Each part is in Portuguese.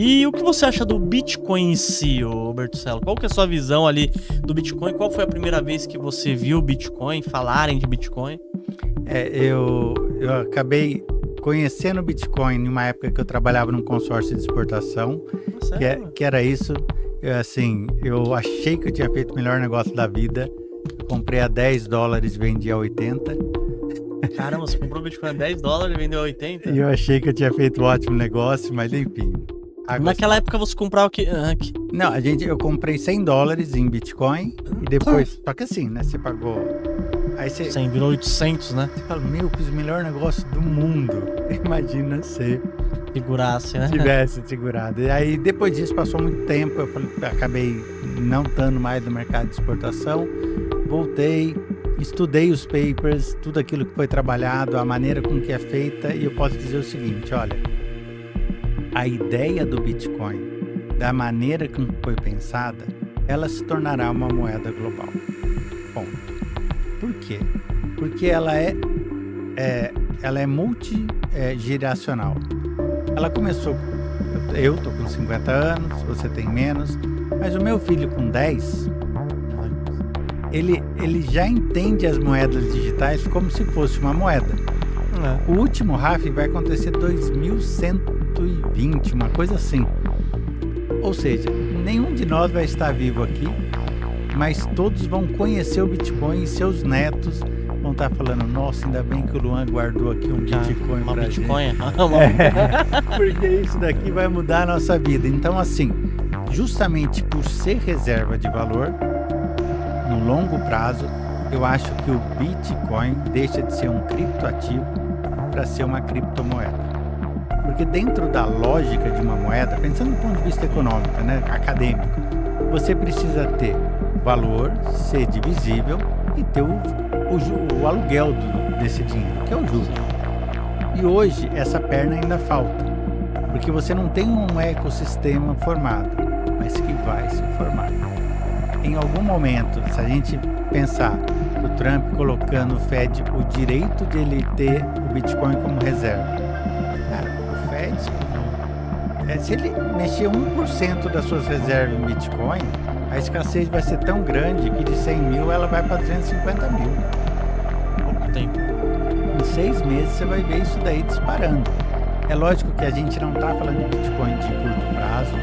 E o que você acha do Bitcoin em si, ô Bertuccello? Qual que é a sua visão ali do Bitcoin? Qual foi a primeira vez que você viu o Bitcoin, falarem de Bitcoin? Eu acabei conhecendo o Bitcoin numa época que eu trabalhava num consórcio de exportação, que era isso. Eu achei que eu tinha feito o melhor negócio da vida. Eu comprei a $10 e vendi a 80. Caramba, você comprou Bitcoin a $10 e vendeu a 80? E eu achei que eu tinha feito um ótimo negócio, mas enfim. Naquela época você comprava o quê? Não, eu comprei $100 em Bitcoin e depois... Só que assim, né? Você pagou... Aí você... Sim, virou 800, né? Você fala, fiz o melhor negócio do mundo. Imagina se... Segurasse, né? Tivesse segurado. E aí, depois disso, passou muito tempo. Eu acabei não estando mais no mercado de exportação. Voltei, estudei os papers, tudo aquilo que foi trabalhado, a maneira com que é feita. E eu posso dizer o seguinte, olha... A ideia do Bitcoin, da maneira como foi pensada, ela se tornará uma moeda global. Ponto. Por quê? Porque ela é multigeracional. Ela começou... Eu tô com 50 anos, você tem menos, mas o meu filho com 10, ele já entende as moedas digitais como se fosse uma moeda. O último halving vai acontecer 2120, uma coisa assim. Ou seja, nenhum de nós vai estar vivo aqui, mas todos vão conhecer o Bitcoin e seus netos vão estar falando, nossa, ainda bem que o Luan guardou aqui um Bitcoin pra Bitcoin. gente. Porque isso daqui vai mudar a nossa vida. Então, assim, justamente por ser reserva de valor, no longo prazo, eu acho que o Bitcoin deixa de ser um criptoativo para ser uma criptomoeda. Porque dentro da lógica de uma moeda, pensando do ponto de vista econômico, né, acadêmico, você precisa ter valor, ser divisível e ter o aluguel desse dinheiro, que é o juro. E hoje essa perna ainda falta, porque você não tem um ecossistema formado, mas que vai se formar. Em algum momento, se a gente pensar o Trump colocando o Fed o direito de ele ter o Bitcoin como reserva. Cara, o Fed, se ele mexer 1% das suas reservas em Bitcoin, a escassez vai ser tão grande que de 100 mil ela vai para 250 mil. Pouco tempo. Em 6 meses você vai ver isso daí disparando. É lógico que a gente não está falando de Bitcoin de curto prazo.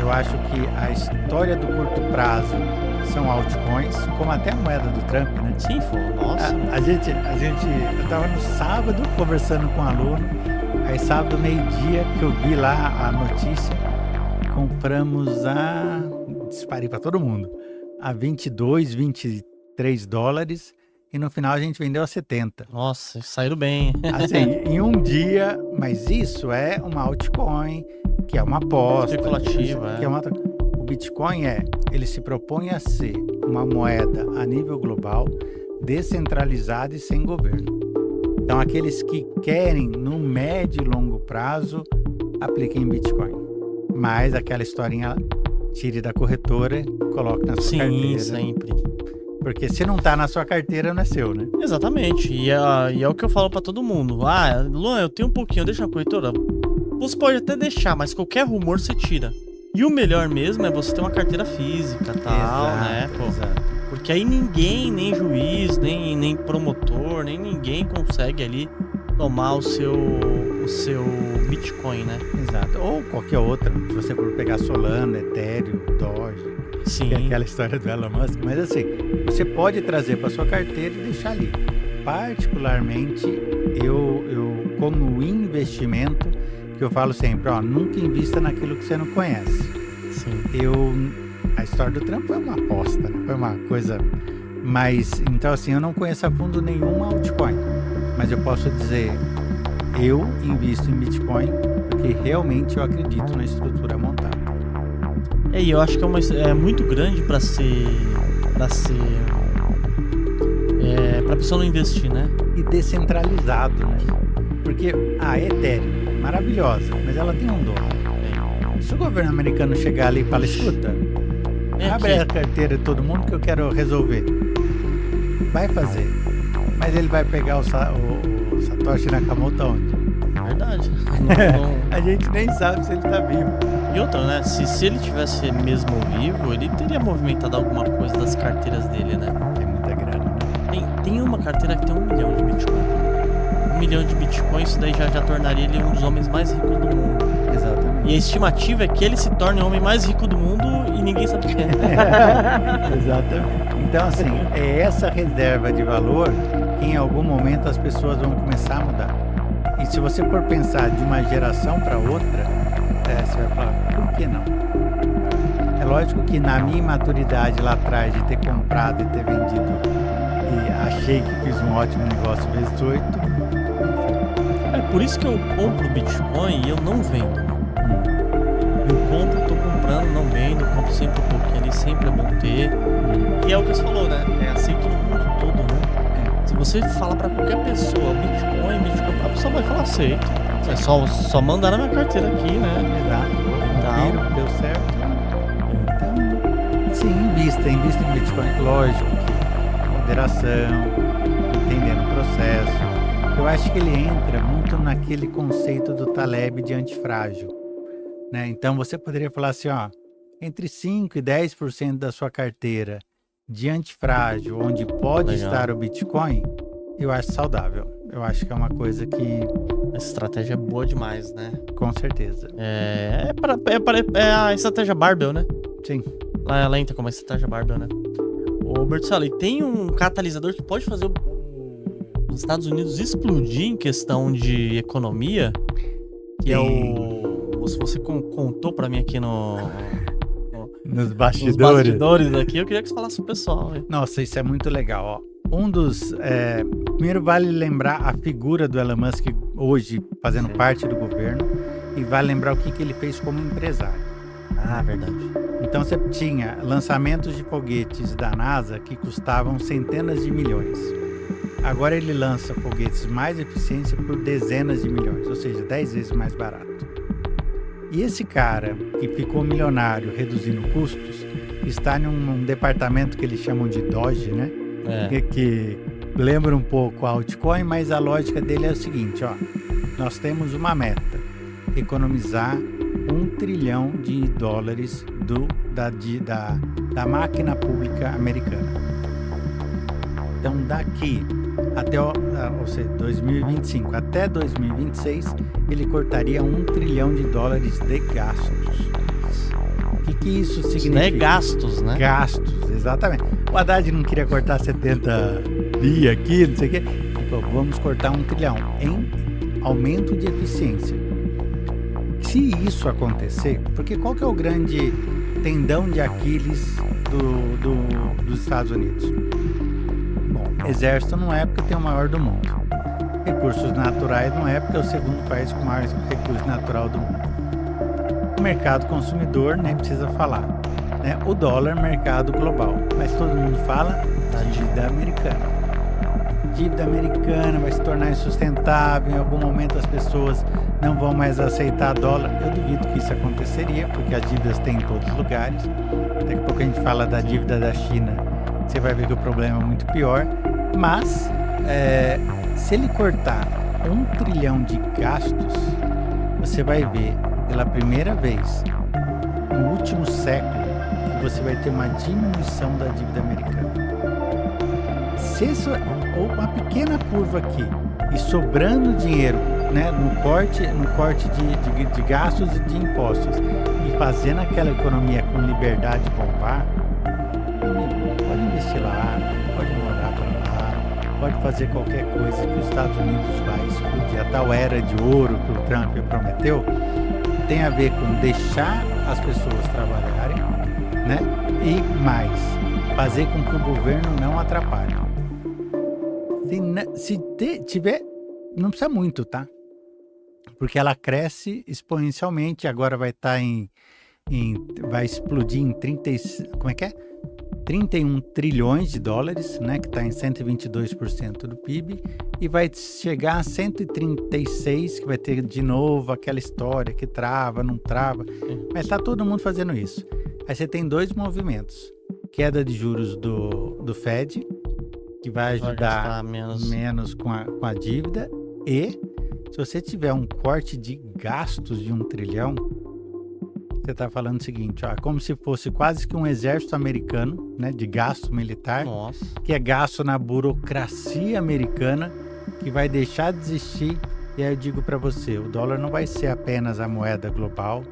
Eu acho que a história do curto prazo são altcoins, como até a moeda do Trump, né? Sim, nossa. Eu estava no sábado conversando com um aluno, aí sábado meio-dia que eu vi lá a notícia, compramos disparei para todo mundo, a 22, 23 dólares e no final a gente vendeu a 70. Nossa, saíram bem. Assim, em um dia, mas isso é uma altcoin, que é uma aposta. Especulativa, que é uma... O Bitcoin ele se propõe a ser uma moeda a nível global, descentralizada e sem governo. Então, aqueles que querem, no médio e longo prazo, apliquem Bitcoin. Mas aquela historinha, tire da corretora, coloque na sua carteira. Sim, sempre. Porque se não tá na sua carteira, não é seu, né? Exatamente. E é o que eu falo pra todo mundo. Luan, eu tenho um pouquinho, deixa na corretora. Você pode até deixar, mas qualquer rumor você tira. E o melhor mesmo é você ter uma carteira física e tal, Exato, né? Exato. Porque aí ninguém, nem juiz, nem promotor, nem ninguém consegue ali tomar o seu Bitcoin, né? Exato. Ou qualquer outra, se você for pegar Solana, Ethereum, Doge, Sim. Que é aquela história do Elon Musk, mas assim, você pode trazer para sua carteira e deixar ali. Particularmente, eu como investimento, que eu falo sempre, nunca invista naquilo que você não conhece. Sim. A história do Trump foi uma aposta, né? Foi uma coisa, mas, então assim, eu não conheço a fundo nenhuma altcoin, mas eu posso dizer, eu invisto em Bitcoin porque realmente eu acredito na estrutura montada. E eu acho que é muito grande para a pessoa não investir, né? E descentralizado, né? Porque a Ethereum, maravilhosa, mas ela tem um dono. Se o governo americano chegar ali e falar, escuta, abre a carteira de todo mundo que eu quero resolver. Vai fazer. Mas ele vai pegar o Satoshi Nakamoto onde? verdade. A gente nem sabe se ele tá vivo. E outra, né? Se ele tivesse mesmo vivo, ele teria movimentado alguma coisa das carteiras dele, né? Tem muita grana, né? Tem uma carteira que tem 1 milhão de Bitcoin. 1 milhão de Bitcoin, isso daí já tornaria ele um dos homens mais ricos do mundo. Exatamente. E a estimativa é que ele se torne o homem mais rico do mundo e ninguém sabe o que é. Exatamente. Então, assim, é essa reserva de valor que em algum momento as pessoas vão começar a mudar. E se você for pensar de uma geração para outra, você vai falar, por que não? É lógico que na minha imaturidade lá atrás de ter comprado e ter vendido e achei que fiz um ótimo negócio vezes 8. É por isso que eu compro Bitcoin e eu não vendo. Eu compro, tô comprando, não vendo, compro sempre um pouquinho ali, sempre é bom ter. E é o que você falou, né? É aceito no mundo todo, né? Se você fala pra qualquer pessoa Bitcoin, a pessoa vai falar aceito. É só mandar na minha carteira aqui, né? Exato. Confiro, deu certo. Então, sim, invista em Bitcoin. Lógico que moderação, entendendo o processo. Eu acho que ele entra muito naquele conceito do Taleb de antifrágil. Né? Então você poderia falar assim, ó, entre 5% e 10% da sua carteira de antifrágil, onde pode estar o Bitcoin, eu acho saudável. Eu acho que é uma coisa que... Essa estratégia é boa demais, né? Com certeza. É a estratégia Barbell, né? Sim. Ela entra como a estratégia Barbell, né? Ô, Bertuzzelli, tem um catalisador que pode fazer os Estados Unidos explodir em questão de economia, que é o... Você contou pra mim aqui nos bastidores aqui, eu queria que você falasse pro pessoal. Hein? Nossa, isso é muito legal, ó. Primeiro vale lembrar a figura do Elon Musk hoje fazendo parte do governo e vale lembrar o que ele fez como empresário. Ah, verdade. Então você tinha lançamentos de foguetes da NASA que custavam centenas de milhões. Agora ele lança foguetes mais eficientes por dezenas de milhões, ou seja, 10 vezes mais barato. E esse cara que ficou milionário reduzindo custos está num departamento que eles chamam de Doge, né? Que lembra um pouco a altcoin, mas a lógica dele é o seguinte, ó. Nós temos uma meta, economizar $1 trilhão da máquina pública americana. Então daqui até, ou seja, 2025 até 2026, ele cortaria $1 trilhão de gastos. O que isso significa? Não é gastos, né? Gastos, exatamente. O Haddad não queria cortar 70 bi aqui, não sei o quê. Então, vamos cortar $1 trilhão em aumento de eficiência. Se isso acontecer, porque qual que é o grande tendão de Aquiles dos Estados Unidos? Exército não é porque tem o maior do mundo. Recursos naturais não é porque é o segundo país com maior recurso natural do mundo. O mercado consumidor nem precisa falar. Né? O dólar, mercado global. Mas todo mundo fala da dívida americana. Dívida americana vai se tornar insustentável. Em algum momento as pessoas não vão mais aceitar dólar. Eu duvido que isso aconteceria, porque as dívidas tem em todos os lugares. Daqui a pouco a gente fala da dívida da China. Você vai ver que o problema é muito pior. Mas, se ele cortar $1 trilhão de gastos, você vai ver, pela primeira vez no último século, que você vai ter uma diminuição da dívida americana. Se isso, ou uma pequena curva aqui, e sobrando dinheiro, né, no corte de gastos e de impostos, e fazendo aquela economia com liberdade de bombar, pode investir lá, pode morar para lá, pode fazer qualquer coisa que os Estados Unidos vai explodir. A tal era de ouro que o Trump prometeu tem a ver com deixar as pessoas trabalharem, né? E mais, fazer com que o governo não atrapalhe. Se tiver, não precisa muito, tá? Porque ela cresce exponencialmente, agora vai estar vai explodir em 31 trilhões de dólares, né, que está em 122% do PIB, e vai chegar a 136, que vai ter de novo aquela história que trava, não trava, mas está todo mundo fazendo isso. Aí você tem dois movimentos, queda de juros do Fed, que vai ajudar menos com a dívida, e Se você tiver um corte de gastos de 1 trilhão, você está falando o seguinte, ó, como se fosse quase que um exército americano, né, de gasto militar, Nossa. que é gasto na burocracia americana, que vai deixar de existir. E aí eu digo para você, o dólar não vai ser apenas a moeda global,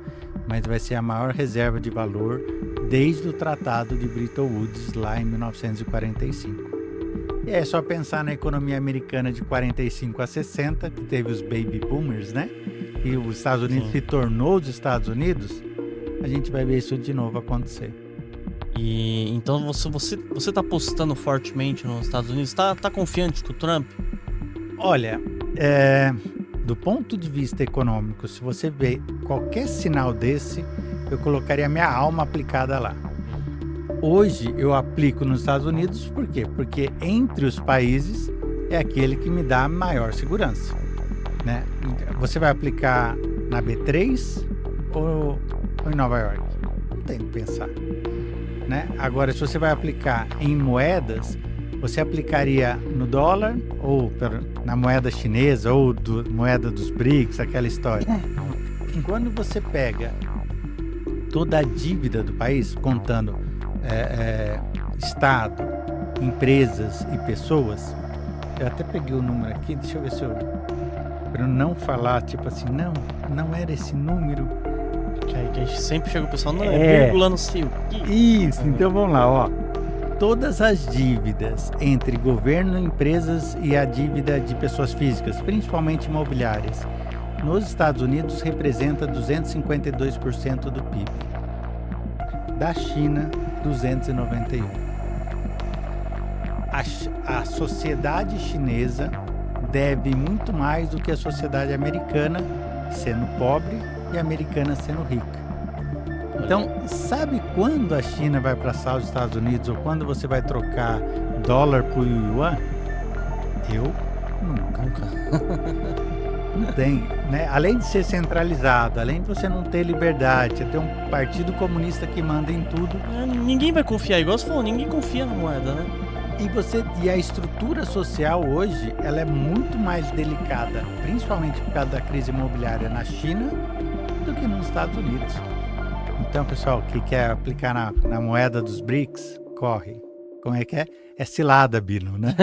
mas vai ser a maior reserva de valor desde o Tratado de Bretton Woods, lá em 1945. E é só pensar na economia americana de 45 a 60, que teve os baby boomers, né? E os Estados Unidos se tornou os Estados Unidos, a gente vai ver isso de novo acontecer. E então você tá apostando fortemente nos Estados Unidos? Tá confiante com o Trump? Olha, do ponto de vista econômico, se você vê qualquer sinal desse, eu colocaria minha alma aplicada lá. Hoje eu aplico nos Estados Unidos, por quê? Porque entre os países é aquele que me dá maior segurança, né? Você vai aplicar na B3 ou em Nova York? Não tem que pensar, né? Agora, se você vai aplicar em moedas, você aplicaria no dólar ou na moeda chinesa ou moeda dos BRICS, aquela história. Quando você pega toda a dívida do país, contando Estado, empresas e pessoas, eu até peguei o número aqui, deixa eu ver se eu... para não falar, tipo assim, não era esse número. Que a gente sempre chega o pessoal, não, é vírgula não sei o quê. Isso, então vamos lá, ó. Todas as dívidas entre governo, empresas e a dívida de pessoas físicas, principalmente imobiliárias, nos Estados Unidos representa 252% do PIB. Da China, 291. A sociedade chinesa deve muito mais do que a sociedade americana, sendo pobre, e a americana sendo rica. Então, sabe quando a China vai passar os Estados Unidos ou quando você vai trocar dólar por yuan? Eu nunca. Não tem, né? Além de ser centralizado, além de você não ter liberdade, você ter um partido comunista que manda em tudo. Ninguém vai confiar, igual você falou, ninguém confia na moeda, né? E a estrutura social hoje, ela é muito mais delicada, principalmente por causa da crise imobiliária na China, do que nos Estados Unidos. Então, pessoal, que quer aplicar na moeda dos BRICS, corre. Como é que é? É cilada, Bino, né?